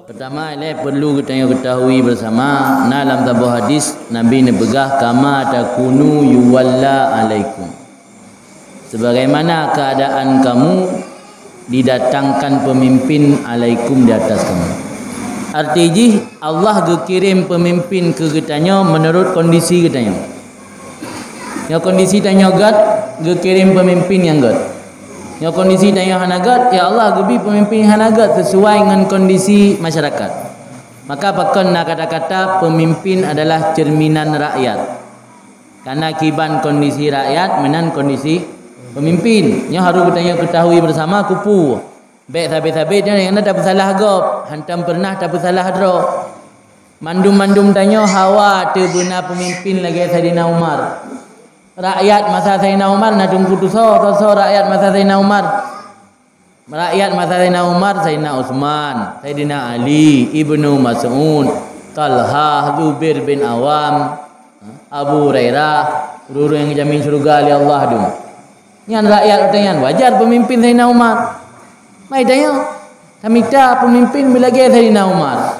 Pertama ini perlu kita ketahui bersama dalam sebuah hadis Nabi nebegah kama takunu yuwalla alaikum. Sebagaimana keadaan kamu didatangkan pemimpin alaikum di atas kamu. Artinya Allah kirim pemimpin ke kitanya menurut kondisi kitanya. Ya kondisi tanya God, kirim pemimpin yang God. Ya kondisi tanya hanagat, ya Allah gebi pemimpin hanagat sesuai dengan kondisi masyarakat. Maka pakai nak kata-kata pemimpin adalah cerminan rakyat. Karena kiban kondisi rakyat menan kondisi pemimpin. Nya harus bertanya ketahui bersama kupu. Baik sabit-sabit yang tak bersalah gop, hantam pernah tak bersalah dro. Mandum-mandum tanya hawa terbena pemimpin lagi Saidina Umar. Rakyat masa Saidina Umar nak tunggu tu rakyat masa Saidina Umar. Rakyat masa Saidina Umar, Saidina Utsman, Saidina Ali, Ibnu Mas'ud, Talha, Zubair bin Awam, Abu Hurairah, guru yang jamin surga oleh Allah tu. Yang rakyat tanya wajar pemimpin Saidina Umar. Mai tanya, kami tak pemimpin bila lagi Saidina Umar.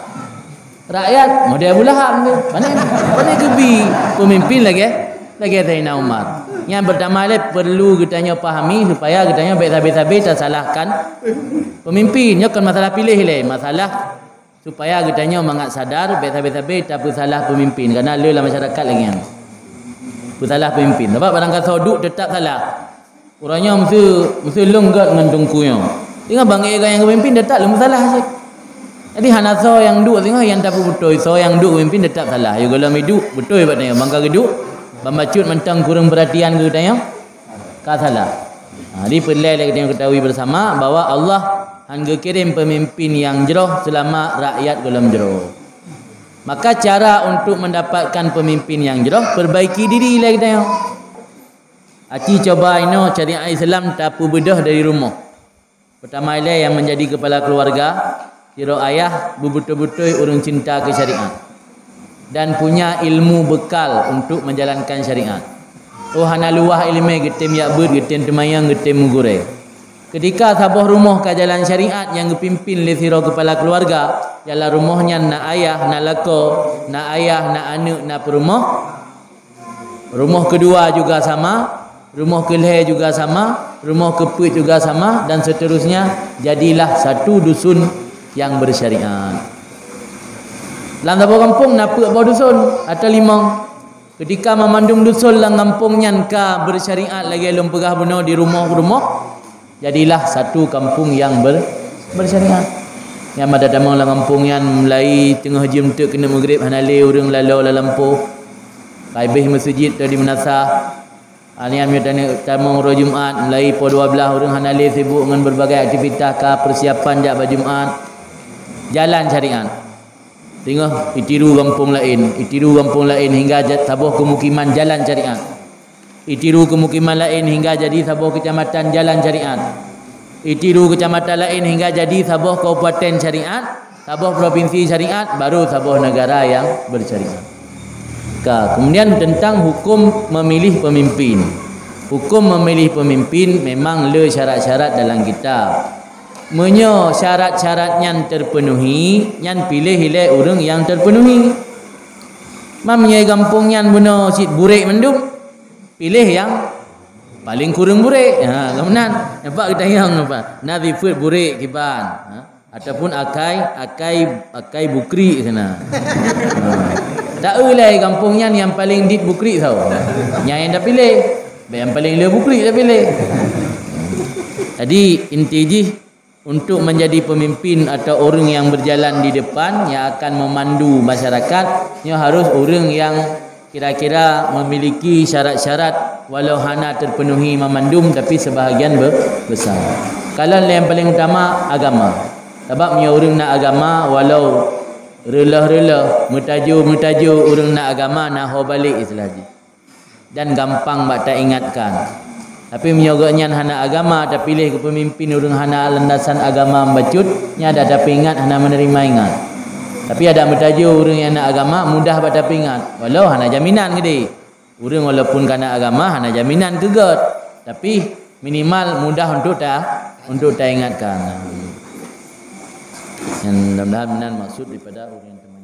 Rakyat model Bulahab tu. Mana gebi pemimpin lagi Saidina Umar. Yang pertama perlu kitanya pahami supaya kitanya baik sabit-sabit tak salahkan pemimpin. Nya kan masalah pilih masalah supaya kitanya mangat sadar baik sabit-sabit tak salah pemimpin kerana lelah masyarakat lagi yang salah pemimpin. Sebab barang kata duk tetap salah. Orangnya mesti lenggat dengan tungkunya. Tengok bang yang pemimpin tetap masalah saja. Jadi hanaso yang duk tengok yang tak betul, so yang duk pemimpin tetap salah. Ya kalau miduk betul batanya bangka geduk Bambacut mentang kurang perhatian ke tanya ka salah. Di perlu kita ketahui bersama bahawa Allah hangga kirim pemimpin yang jeroh selama rakyat belum jeroh. Maka cara untuk mendapatkan pemimpin yang jeroh perbaiki diri kita tanya. Aci coba ino syariat Islam tapu bedah dari rumah. Pertama yang menjadi kepala keluarga, kira ayah betul-betul orang cinta ke syariat dan punya ilmu bekal untuk menjalankan syariat. Oh hana luah ilmu getem yakbud, getem temayang, getem mugure. Ketika sabuh rumah ke jalan syariat yang dipimpin oleh sira kepala keluarga, ialah rumahnya nak ayah, nak lako, nak ayah, nak anak, nak perumah. Rumah kedua juga sama, rumah kelih juga sama, rumah keput juga sama dan seterusnya. Jadilah satu dusun yang bersyariat. Dalam sebuah kampung nampak bawa dusun atau limang. Ketika memandung dusun dalam kampungnya ka bersyariat lagi belum pegah benar di rumah-rumah, jadilah satu kampung yang bersyariat. Yang ada damang dalam kampung yang mulai tengah jam tu kena maghrib hanale orang lalau la lampu. Kaibih masjid tadi menasah. Alian mitane tamang ro Jumaat mulai pukul 12 orang hanale sibuk dengan berbagai aktivitas ka persiapan jak Jumaat. Jalan syariat. Tengok itiru kampung lain hingga sabuh kemukiman jalan syariat. Itiru kemukiman lain hingga jadi sabuh kecamatan jalan syariat. Itiru kecamatan lain hingga jadi sabuh kabupaten syariat, sabuh provinsi syariat, baru sabuh negara yang bersyariat. Kemudian tentang hukum memilih pemimpin. Hukum memilih pemimpin memang le syarat-syarat dalam kitab. Menyo syarat-syaratnya terpenuhi, yang pilih hilai orang yang terpenuhi. Mamnya kampung yang benar sit burik mendum, pilih yang paling kurang burik. Kemudian nampak kita yang nampak nabi food burik kiban, ataupun akai bukri sana. Tak ulai kampungnya yang paling dit bukri tau. Yang dah pilih, yang paling le bukri dah pilih. Jadi intinya untuk menjadi pemimpin atau orang yang berjalan di depan yang akan memandu masyarakatnya harus orang yang kira-kira memiliki syarat-syarat walau hana terpenuhi memandum tapi sebahagian besar. Kalau yang paling utama agama. Sebab orang nak agama walau relah-relah mutaju orang nak agama nak balik istilahnya. Dan gampang bak tak ingatkan. Tapi menyogoknya hana agama tak pilih ke pemimpin orang hana landasan agama membacut nya ada tapi ingat hana menerima ingat. Tapi ada mutajo orang yang nak agama mudah pada ingat. Walau hana jaminan gede. Orang walaupun kana agama hana jaminan kegat. Tapi minimal mudah untuk ingatkan. Yang mudah-mudahan maksud daripada orientasi